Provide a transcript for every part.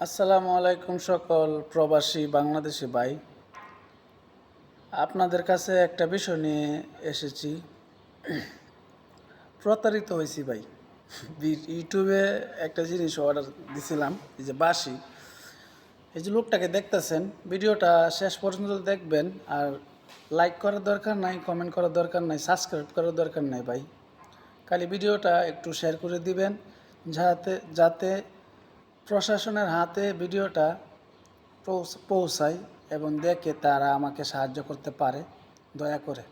আসসালামু আলাইকুম সকল প্রবাসী বাংলাদেশি ভাই। আপনাদের কাছে একটা বিষয় নিয়ে এসেছি। প্রতারিত হয়েছি ভাই। ইউটিউবে একটা জিনিস অর্ডার দিছিলাম, এই যে বাঁশি। এই যে লোকটাকে দেখতেছেন, ভিডিওটা শেষ পর্যন্ত দেখবেন। আর লাইক করার দরকার নাই, কমেন্ট করার দরকার নাই, সাবস্ক্রাইব করার দরকার নাই ভাই। খালি ভিডিওটা একটু শেয়ার করে দিবেন, যাতে যাতে প্রশাসনের হাতে ভিডিওটা পৌঁছায় এবং দেখে তারা আমাকে সাহায্য করতে পারে। দয়া করে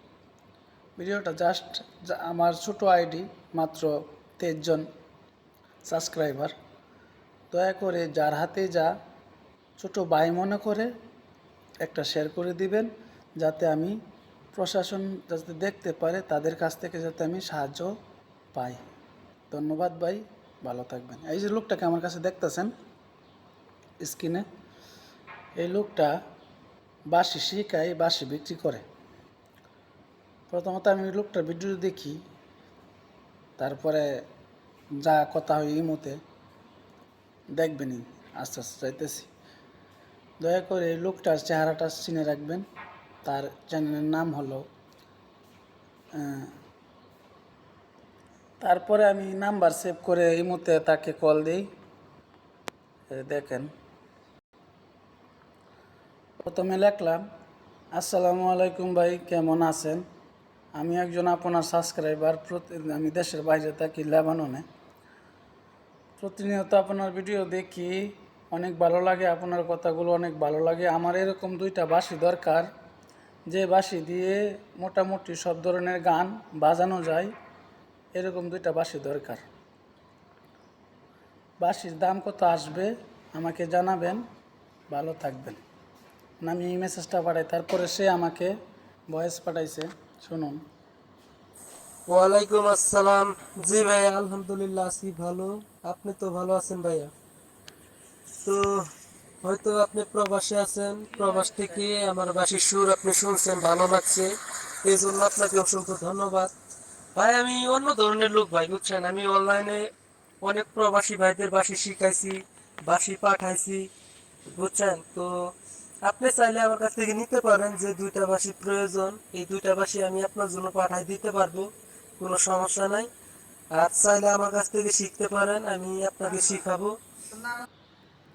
ভিডিওটা জাস্ট, আমার ছোট আইডি, মাত্র 23 জন সাবস্ক্রাইবার। দয়া করে যার হাতে যা ছোট ভাই মনে করে একটা শেয়ার করে দিবেন, যাতে আমি প্রশাসন যাতে দেখতে পারে, তাদের কাছ থেকে যাতে আমি সাহায্য পাই। ধন্যবাদ ভাই, ভালো থাকবেন। এই যে লোকটাকে আমার কাছে দেখতেছেন স্ক্রিনে, এই লোকটা বাঁশি শিখায়, বাঁশি বিক্রি করে। প্রথমত আমি লোকটার ভিডিও দেখি, তারপরে যা কথা হয় ইমোতে দেখবেনই, আস্তে আস্তে চাইতেছি। দয়া করে এই লোকটার চেহারাটা চিনে রাখবেন। তার চ্যানেলের নাম হলো, তারপরে আমি নাম্বার সেভ করে ইমোতে তাকে কল দিই। দেখেন, প্রথমে লিখলাম, আসসালামু আলাইকুম ভাই, কেমন আছেন? আমি একজন আপনার সাবস্ক্রাইবার। আমি দেশের বাইরে থাকি, লেবাননে। প্রতিনিয়ত আপনার ভিডিও দেখি, অনেক ভালো লাগে, আপনার কথাগুলো অনেক ভালো লাগে। আমার এরকম 2টা বাঁশি দরকার, যে বাঁশি দিয়ে মোটামুটি সব ধরনের গান বাজানো যায়। এরকম 2টা বাঁশি দরকার। বাঁশির দাম কত আসবে আমাকে জানাবেন, ভালো থাকবেন। আমি এই মেসেজটা পাঠাই, তারপরে সে আমাকে ভয়েস পাঠাইছে, শুনুন। ওয়ালাইকুম আসসালাম। জি ভাইয়া, আলহামদুলিল্লাহ আছি ভালো। আপনি তো ভালো আছেন ভাইয়া? তো হয়তো আপনি প্রবাসে আছেন, প্রবাস থেকে আমার বাঁশির সুর আপনি শুনছেন, ভালো লাগছে, এই জন্য আপনাকে অসংখ্য ধন্যবাদ ভাই। আমি অন্য ধরনের লোক ভাই, বুঝছেন? আমি অনলাইনে অনেক প্রবাসী ভাইদের বাঁশি শিখাইছি, বাঁশি পাঠাইছি, বুঝছেন? তো আপনি চাইলে আমার কাছ থেকে নিতে পারেন। যে 2টা বাঁশি প্রয়োজন, এই 2টা বাঁশি আমি আপনার জন্য পাঠাই দিতে পারবো, কোনো সমস্যা নাই। আর চাইলে আমার কাছ থেকে শিখতে পারেন, আমি আপনাকে শিখাবো।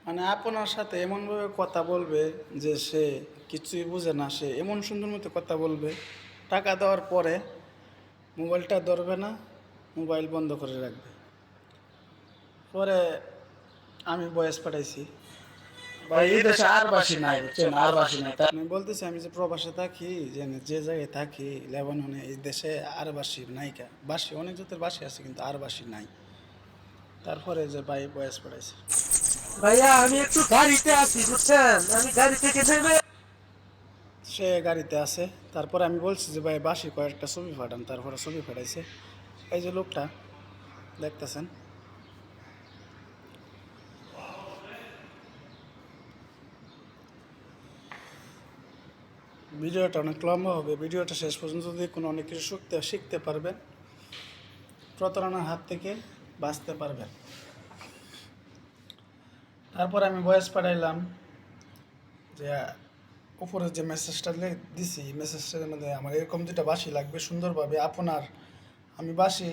মানে আপনার সাথে এমনভাবে কথা বলবে যে সে কিছুই বুঝে না, সে এমন সুন্দর মতো কথা বলবে। টাকা দেওয়ার পরে মোবাইলটা ধরবে না, মোবাইল বন্ধ করে রাখবে। পরে আমি ভয়েস পাঠাইছি, ভাই এই দেশে আর বাসি নাই, বুঝছেন, আর বাসি নাই। আমি বলতেছি, আমি যে প্রবাসে থাকি, যে জায়গায় থাকি লেবাননে, এই দেশে আর বাসি নাইকা। বাসি অনেক জাতের বাসি আছে, কিন্তু আর বাসি নাই। তারপরে যে ভাই ভয়েস পাঠাইছে, ভাইয়া আমি একটু গাড়িতে আছি, বুঝছেন? আমি গাড়ি থেকে নেমে সে গাড়িতে আছে। তারপরে আমি বলছি যে ভাই বাসি কয়েকটা ছবি পাঠান, তারপরে ছবি পাঠাইছে। এই যে লোকটা দেখতেছেন, ভিডিওটা অনেক লম্বা হবে, ভিডিওটা শেষ পর্যন্ত দেখুন, অনেক কিছু শিখতে পারবেন, প্রতারণার হাত থেকে বাঁচতে পারবেন। তারপর আমি ভয়েস পাঠাইলাম যে উপরে যে মেসেজটা দিছি, মেসেজটার মধ্যে আমার এরকম 2টা বাঁশি লাগবে সুন্দরভাবে আপনার। আমি বাঁশি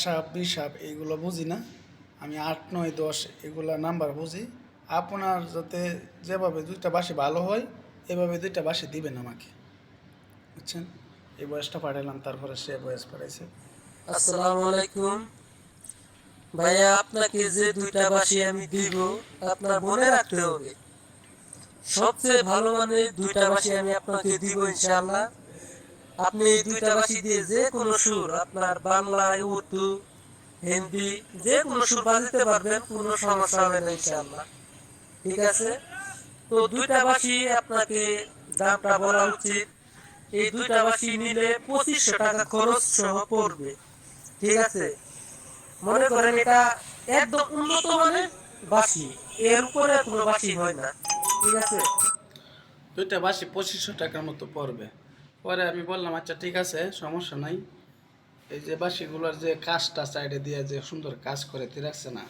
সাপ বি সাপ এইগুলো বুঝি না, আমি 8 9 10 এগুলো নাম্বার বুঝি। আপনার যাতে যেভাবে 2টা বাঁশি ভালো হয়, এভাবে 2টা বাঁশি দিবেন আমাকে, বুঝছেন? এই বয়সটা পাঠাইলাম, তারপরে সে বয়স পাঠাইছে। আসসালামু আলাইকুম ভাইয়া, আপনাকে যে 2টা বাঁশি আমি দিব, আপনার মনে রাখতে হবে, সবচেয়ে ভালো মানের 2টা বাঁশি আমি আপনাকে দিব ইনশাআল্লাহ। আপনি এই 2টা বাঁশি দিয়ে যে কোনো সুর, আপনার বাংলায়, উর্দু, হিন্দি, যে কোনো সুর বাজাতে পারবেন, কোনো সমস্যা হবে না ইনশাআল্লাহ। ঠিক আছে? তো 2টা বাঁশি আপনাকে দামটা বলা উচিত। এই 2টা বাঁশি নিলে 2500 টাকা খরচ সহ পড়বে। ঠিক আছে? মনে করেন এটা একদম উন্নত মানের বাঁশি, এর উপরে কোনো বাঁশি হয় না। ঠিক আছে? 2টা বাঁশি 2500 টাকার মতো পড়বে। পরে আমি বললাম আচ্ছা ঠিক আছে, সমস্যা নাই। এই যে বাঁশিগুলোর যে কাজটা সাইডে দিয়ে যে সুন্দর কাজ করে রাখছে না,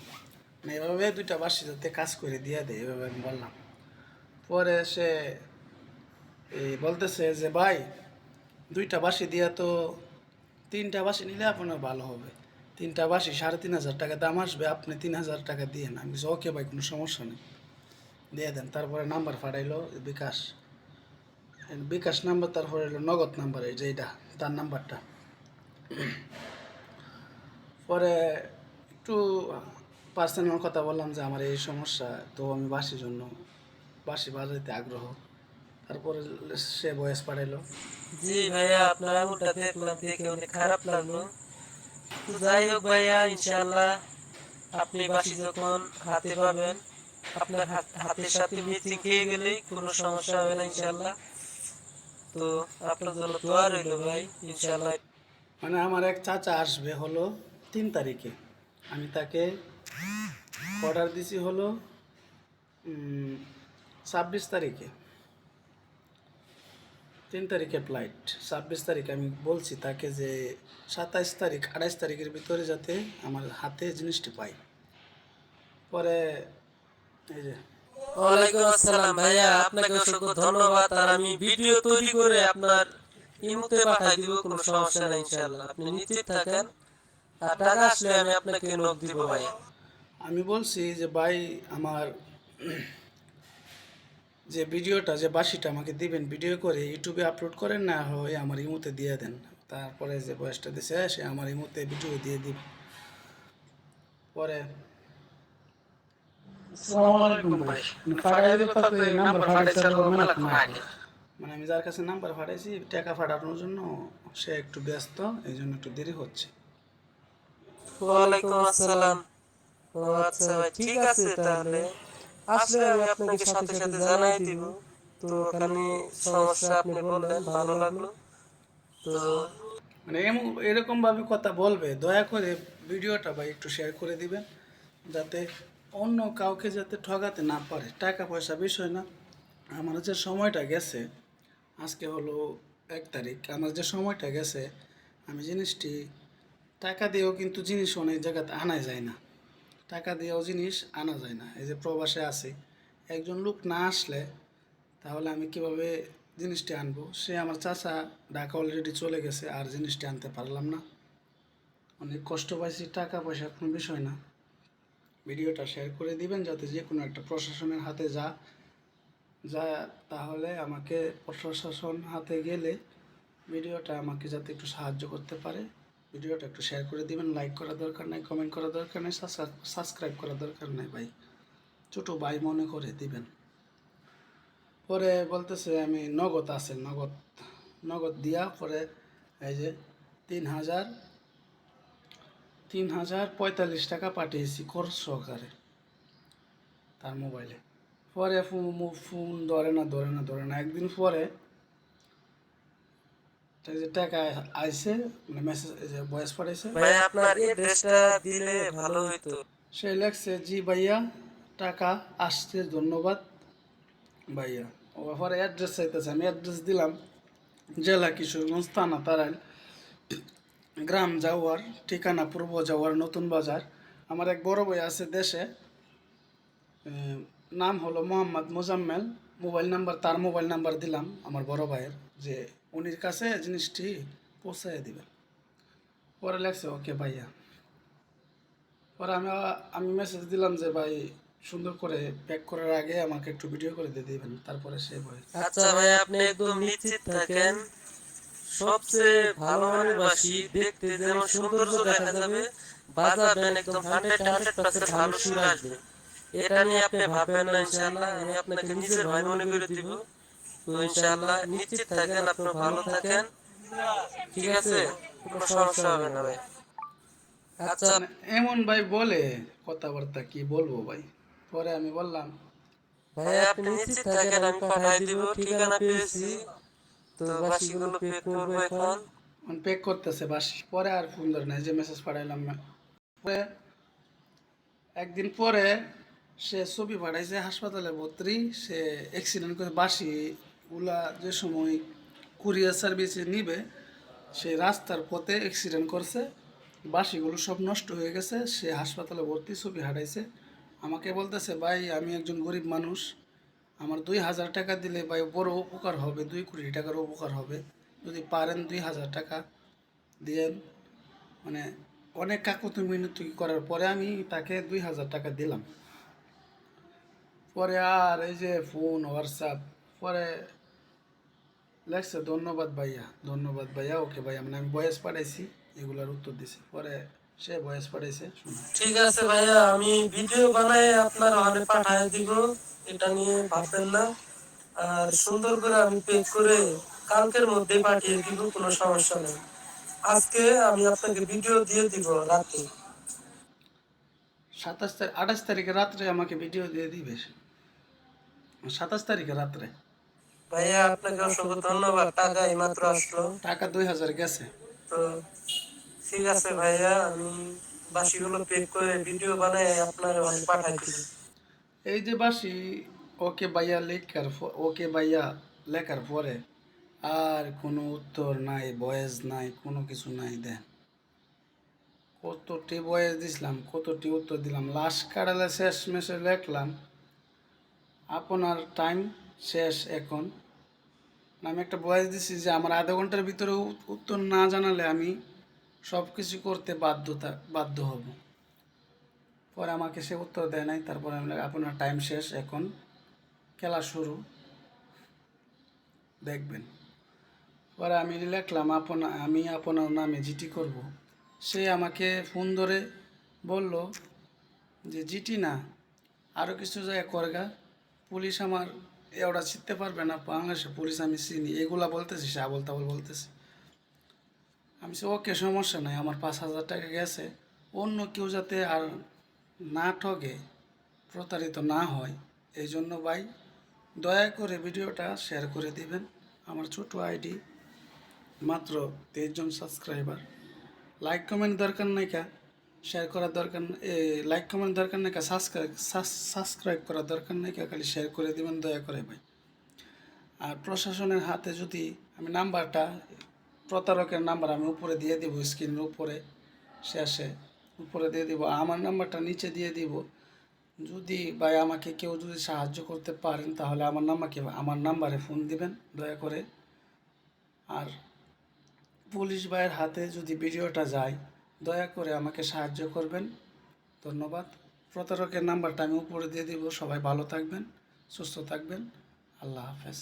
মানে এভাবে 2টা বাসি যাতে কাজ করে দিয়ে দেয় এভাবে আমি বললাম। পরে সে বলতেছে যে ভাই 2টা বাসি দিয়া তো 3টা বাসি নিলে আপনার ভালো হবে, 3টা বাসি 3,500 টাকা দাম আসবে, আপনি 3,000 টাকা দিয়ে না। আমি বলছি ওকে ভাই, কোনো সমস্যা নেই, দিয়ে দেন। তারপরে নাম্বার ফাটাইলো বিকাশ, বিকাশ নাম্বার, তারপরে হলো নগদ নাম্বার, এই যে এইটা তার নাম্বারটা। পরে একটু পার্সোনাল কথা বললাম যে আমার এই সমস্যা, তো আমি বাসির জন্য বাসি বাজাইতে আগ্রহ। তারপরে সে বয়স পাঠাইলো। জি ভাইয়া, আপনার আঙুলটা দেখলাম, দেখে অনেক খারাপ লাগলো। তো যাই হোক ভাইয়া, ইনশাআল্লাহ আপনি বাসি যখন হাতে পাবেন, আপনার হাতের সাথে মিচিং খেয়ে গেলেই কোনো সমস্যা হবে না ইনশাআল্লাহ। তো আপনার জন্য দোয়া রইল ভাই, ইনশাআল্লাহ। মানে আমার এক চাচা আসবে হলো 3 তারিখে, আমি তাকে অর্ডার দিছি হলো 26 তারিখে, 3 তারিখে ফ্লাইট, 26 তারিখে আমি বলছি তাকে যে 27 তারিখ 28 তারিখের ভিতরে যাতে আমার হাতে জিনিসটি পাই। পরে এই যে ওয়ালাইকুম আসসালাম ভাইয়া, আপনাকে অসংখ্য ধন্যবাদ। আর আমি ভিডিও তৈরি করে আপনার ইমোতে পাঠিয়ে দিব, কোনো সমস্যা নেই ইনশাআল্লাহ, আপনি নিশ্চিত থাকেন। আর টাকা আসলে আমি আপনাকে নক দিব ভাইয়া। আমি বলছি যে ভাই আমার যে ভিডিওটা, যে বাসিটা আমাকে দিবেন, ভিডিও করে ইউটিউবে আপলোড করেন, না হয় আমার ইমোতে দিয়ে দেন। তারপরে যে বয়সটা দিছে সে আমার ইমোতে ভিডিও দিয়ে দিব। পরে আসসালামু আলাইকুম ভাই, ফাটাই দিল তো এই নাম্বার ফাটাইছে মেলা না, মানে আমি যার কাছে নাম্বার ফাটাইছি টাকা ফাটানোর জন্য সে একটু ব্যস্ত, এই জন্য একটু দেরি হচ্ছে। ওয়ালাইকুম আসসালাম। ও আচ্ছা ভাই, ঠিক আছে, তাহলে আসলে আমি আপনাকে সাথে সাথে জানাই দিব। তো ওখানে সমস্যা আপনি বললেন, ভালো লাগলো। তো মানে এরকমভাবে কথা বলবে, দয়া করে ভিডিওটা ভাই একটু শেয়ার করে দিবেন, যাতে অন্য কাউকে যাতে ঠকাতে না পারে। টাকা পয়সা বিষয় না, আমার যে সময়টা গেছে, আজকে হলো 1 তারিখ, আমার যে সময়টা গেছে, আমি জিনিসটি টাকা দিয়েও কিন্তু জিনিস অনেক জায়গাতে আনা যায় না, টাকা দিয়েও জিনিস আনা যায় না। এই যে প্রবাসে আছি, একজন লোক না আসলে তাহলে আমি কিভাবে জিনিসটি আনবো? সে আমার চাচা ঢাকা অলরেডি চলে গেছে, আর জিনিসটি আনতে পারলাম না, অনেক কষ্ট পাইছি। টাকা পয়সার কোনো বিষয় না। ভিডিওটা শেয়ার করে দিবেন যাতে যে কোনো একটা প্রশাসনের হাতে যা তাহলে আমাকে প্রশাসন হাতে গেলে ভিডিওটা আমাকে যাতে একটু সাহায্য করতে পারে। ভিডিওটা একটু শেয়ার করে দিবেন, লাইক করা দরকার নাই, কমেন্ট করা দরকার নাই, সাবস্ক্রাইব করা দরকার নাই ভাই, ছোটো ভাই মনে করে দিবেন। পরে বলতেছে আমি নগদ আছে, নগদ নগদ দিয়া পরে এই যে 3,045 টাকা পাঠিয়েছি খরচ সহকারে তার মোবাইলে। পরে ফোন ধরে না। একদিন পরে এই যে টাকা আইছে, মানে মেসেজ, এই যে ভয়েস পাঠাইছে, ভাই আপনার অ্যাড্রেসটা দিলে ভালো হতো। সে লেখছে জি ভাইয়া, টাকা আসছে, ধন্যবাদ ভাইয়া। ও পরে অ্যাড্রেস চাইতেছে, আমি অ্যাড্রেস দিলাম, জেলা কিশোরগঞ্জ, থানা তারাইল, গ্রাম জাওয়ার, ঠিকানা পূর্ব জাওয়ার, নতুন বাজার। আমার এক বড় ভাই আছে দেশে, নাম হলো মোহাম্মদ মোজাম্মেল, মোবাইল নাম্বার, তার মোবাইল নাম্বার দিলাম আমার বড় ভাইয়ের, যে উনির কাছে জিনিসটি পৌঁছায় দিবেন। পরে লেখছে ওকে ভাইয়া। পরে আমি মেসেজ দিলাম যে ভাই সুন্দর করে প্যাক করার আগে আমাকে একটু ভিডিও করে দিয়ে দিবেন, তারপরে সে ভয়। আচ্ছা ভাই, আপনি একদম নিশ্চিত থাকেন, সবচেয়ে ভালো মানের বাঁশি, দেখতে যেমন সৌন্দর্য দেখা যাবে, বাজাবেন একদম 100% ভালো সুর আসবে। এটা নিয়ে আপনি ভাববেন না ইনশাআল্লাহ, আমি আপনাকে নিজের ভাই মনে করে দিব। তো ইনশাআল্লাহ নিশ্চিত থাকেন, আপনি ভালো থাকেন, ঠিক আছে, কোনো সমস্যা হবে না ভাই। আচ্ছা মানে এমন ভাই বলে কথাবার্তা, কি বলবো ভাই। পরে আমি বললাম ভাই, আপনি নিশ্চিত থাকেন, আমি পাঠাই দিব, ঠিকানা পেয়েছি। তো বাকিগুলো পে করবো এখন। প্যাক করতেছে বাসি, পরে আর ফোন ধরে না, এই যে মেসেজ পাঠাইলাম না। পরে একদিন পরে সে ছবি পাঠাইছে, হাসপাতালে ভর্তি, সে অ্যাক্সিডেন্ট করে, বাসিগুলা যে সময় কুরিয়ার সার্ভিসে নিবে সে রাস্তার পথে অ্যাক্সিডেন্ট করছে, বাসিগুলো সব নষ্ট হয়ে গেছে, সে হাসপাতালে ভর্তি, ছবি হাঁটাইছে। আমাকে বলতেছে ভাই আমি একজন গরিব মানুষ, আমার 2,000 টাকা দিলে ভাই বড় উপকার হবে, 2 কোটি টাকার উপকার হবে, যদি পারেন 2,000 টাকা দিয়েন। মানে অনেক কাকুতি মিনতি করার পরে আমি তাকে 2,000 টাকা দিলাম। পরে আর এই যে ফোন হোয়াটসঅ্যাপ, পরে লেখছে ধন্যবাদ ভাইয়া, ওকে ভাইয়া, মানে আমি ভয়েস পাঠাইছি, এগুলার উত্তর দিছি। পরে সে ভয়েস পাঠাইছে, শুনুন। ঠিক আছে ভাইয়া, আমি ভিডিও বানাই আপনার ওখানে পাঠায় দিব, এটা নিয়ে ভাববেন না। আর সুন্দর করে আমি পেক করে কালকের মধ্যে পাঠিয়ে দিব, কোনো সমস্যা নেই। আজকে আমি আপনাকে ভিডিও দিয়ে দিব রাতে। 28 তারিখে রাত্রে আমাকে ভিডিও দিয়ে দিবে, 27 তারিখে রাত্রে। ভাইয়া আপনাকে অসংখ্য ধন্যবাদ, টাকা এইমাত্র আসলো। টাকা 2,000 গেছে। তো ঠিক আছে ভাইয়া, আমি বাসিগুলো পেক করে ভিডিও বানাই আপনার ওখানে পাঠাই দিব। এই যে বাসি ওকে ভাইয়া লেখার পরে আর কোনো উত্তর নাই, ভয়েস নাই, কোনো কিছু নাই। দেন কতটি ভয়েস দিছিলাম, কতটি উত্তর দিলাম, লাস্ট কাটালে শেষ মেসেজ লিখলাম আপনার টাইম শেষ এখন। আমি একটা ভয়েস দিছি যে আমার আধা ঘন্টার ভিতরে উত্তর না জানালে আমি সব কিছু করতে বাধ্য হব। পরে আমাকে সে উত্তর দেয় নাই। তারপরে আমি আপনার টাইম শেষ এখন, খেলা শুরু, দেখবেন। পরে আমি লিখলাম আমি আপনার নামে জিটি করব। সে আমাকে ফোন ধরে বলল যে জিটি না, আরও কিছু জায়গায় করগা, পুলিশ আমার এওটা চিনতে পারবে না, বাংলাদেশে পুলিশ আমি চিনি, এগুলা বলতেছি, সে আবল তাবল বলতেছি। আমি সে ওকে সমস্যা নাই, আমার 5,000 টাকা গেছে, অন্য কেউ যাতে আর না ঠকে, প্রতারিত না হয়, এই জন্য ভাই দয়া করে ভিডিওটা শেয়ার করে দিবেন। আমার ছোট আইডি, মাত্র 23 জন সাবস্ক্রাইবার। লাইক কমেন্ট দরকার নাই কা, শেয়ার করার দরকার, লাইক কমেন্ট দরকার নাই কা, সাবস্ক্রাইব করার দরকার নাই কা, খালি শেয়ার করে দিবেন দয়া করে ভাই। আর প্রশাসনের হাতে যদি আমি নাম্বারটা, প্রতারকের নাম্বার আমি উপরে দিয়ে দিব, স্ক্রিনের উপরে শেষে উপরে দিয়ে দিব, আমার নাম্বারটা নিচে দিয়ে দিব। যদি ভাই আমাকে কেউ যদি সাহায্য করতে পারেন তাহলে আমার নাম্বারে ফোন দিবেন দয়া করে। আর পুলিশ ভাইয়ের হাতে যদি ভিডিওটা যায় দয়া করে আমাকে সাহায্য করবেন, ধন্যবাদ। প্রতারকের নাম্বারটা আমি উপরে দিয়ে দিব। সবাই ভালো থাকবেন, সুস্থ থাকবেন, আল্লাহ হাফেজ।